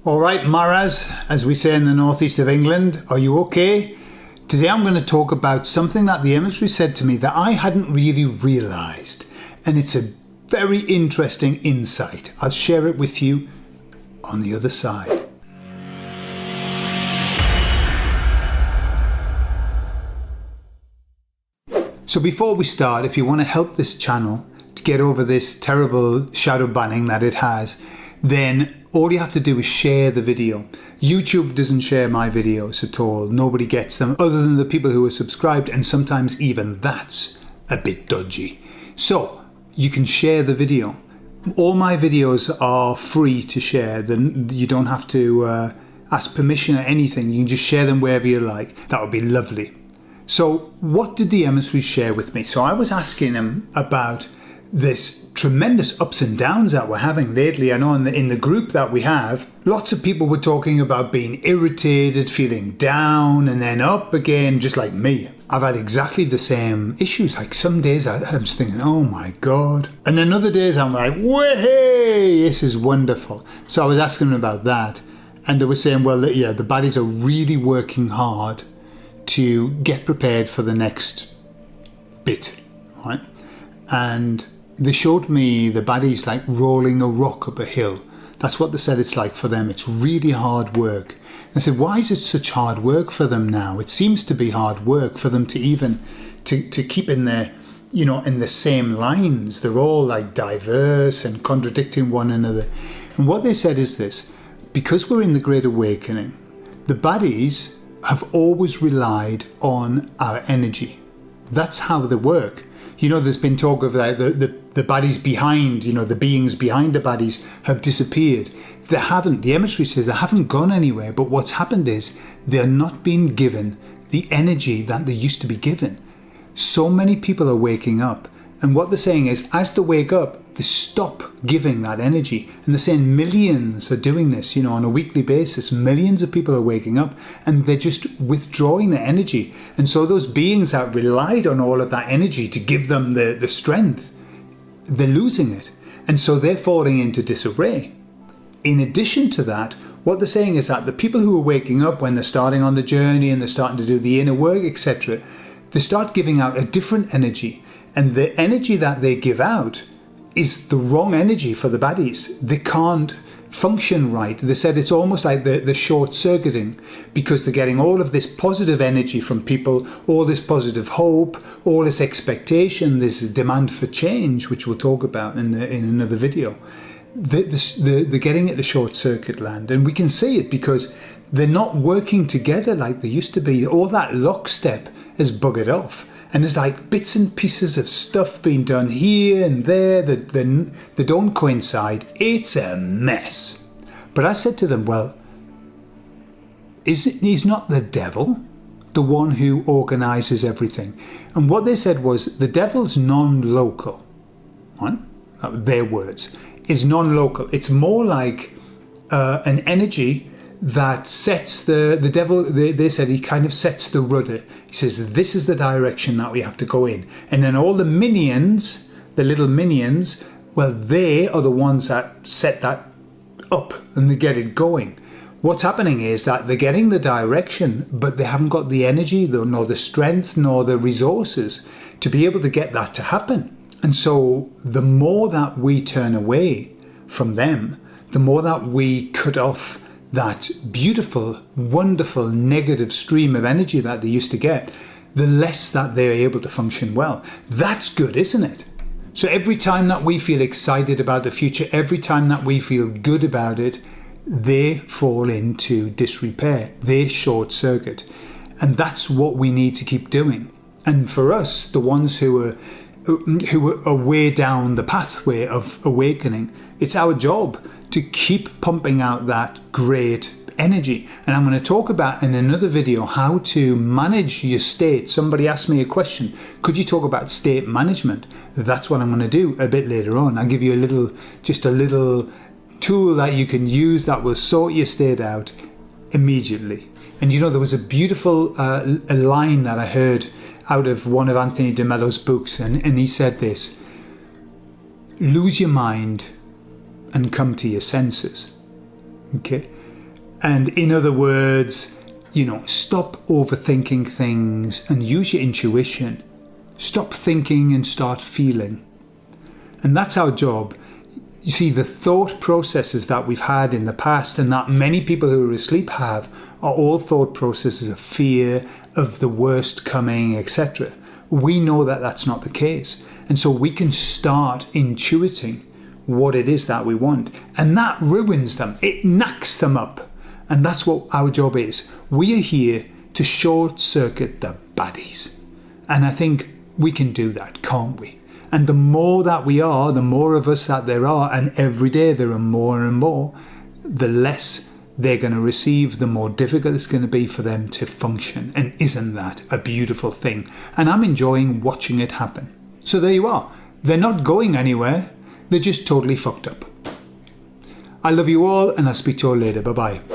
All right, Maras, as we say in the northeast of England, are you okay? Today I'm going to talk about something that the emissary said to me that I hadn't really realised, and it's a very interesting insight. I'll share it with you on the other side. So before we start, if you want to help this channel to get over this terrible shadow banning that it has, then all you have to do is share the video. YouTube doesn't share my videos at all. Nobody gets them other than the people who are subscribed, and sometimes even that's a bit dodgy. So you can share the video. All my videos are free to share. Then you don't have to ask permission or anything. You can just share them wherever you like. That would be lovely. So what did the emissary share with me? So I was asking him about this tremendous ups and downs that we're having lately. I know in the group that we have, lots of people were talking about being irritated, feeling down, and then up again, just like me. I've had exactly the same issues. Like some days I'm just thinking, oh my God. And then other days I'm like, way, this is wonderful. So I was asking them about that. And they were saying, well, yeah, the baddies are really working hard to get prepared for the next bit, right? And they showed me the baddies like rolling a rock up a hill. That's what they said it's like for them. It's really hard work. I said, why is it such hard work for them now? It seems to be hard work for them to even to keep in their, in the same lines. They're all like diverse and contradicting one another. And what they said is this: because we're in the Great Awakening, the baddies have always relied on our energy. That's how they work. There's been talk of like the baddies behind, the beings behind the baddies have disappeared. They haven't. The emissary says they haven't gone anywhere, but what's happened is they're not being given the energy that they used to be given. So many people are waking up, and what they're saying is as they wake up, they stop giving that energy. And they're saying millions are doing this, on a weekly basis. Millions of people are waking up and they're just withdrawing the energy. And so those beings that relied on all of that energy to give them the strength, they're losing it. And so they're falling into disarray. In addition to that, what they're saying is that the people who are waking up when they're starting on the journey and they're starting to do the inner work, etc., they start giving out a different energy. And the energy that they give out is the wrong energy for the baddies. They can't function right. They said it's almost like the short-circuiting, because they're getting all of this positive energy from people, all this positive hope, all this expectation, this demand for change, which we'll talk about in another video. They're getting at the short-circuit land, and we can see it because they're not working together like they used to be. All that lockstep has buggered off. And there's like bits and pieces of stuff being done here and there that don't coincide. It's a mess. But I said to them, well, is not the devil the one who organises everything? And what they said was the devil's non-local, right? Their words, is non-local. It's more like an energy that sets the devil, they said he kind of sets the rudder. He says, this is the direction that we have to go in. And then all the minions, the little minions, well, they are the ones that set that up and they get it going. What's happening is that they're getting the direction, but they haven't got the energy, nor the strength, nor the resources to be able to get that to happen. And so the more that we turn away from them, the more that we cut off that beautiful, wonderful, negative stream of energy that they used to get, the less that they're able to function well. That's good, isn't it? So every time that we feel excited about the future, every time that we feel good about it, they fall into disrepair. They short circuit. And that's what we need to keep doing. And for us, the ones who are way down the pathway of awakening, it's our job to keep pumping out that great energy. And I'm going to talk about in another video how to manage your state. Somebody asked me a question, could you talk about state management? That's what I'm going to do a bit later on. I'll give you just a little tool that you can use that will sort your state out immediately. And there was a beautiful a line that I heard out of one of Anthony de Mello's books, and he said this: lose your mind and come to your senses. Okay? And in other words, stop overthinking things and use your intuition. Stop thinking and start feeling. And that's our job. You see, the thought processes that we've had in the past and that many people who are asleep have are all thought processes of fear, of the worst coming, etc. We know that that's not the case. And so we can start intuiting what it is that we want. And that ruins them. It knacks them up. And that's what our job is. We are here to short circuit the baddies. And I think we can do that, can't we? And the more that we are, the more of us that there are, and every day there are more and more, the less they're going to receive, the more difficult it's going to be for them to function. And isn't that a beautiful thing? And I'm enjoying watching it happen. So there you are. They're not going anywhere. They're just totally fucked up. I love you all, and I'll speak to you all later. Bye-bye.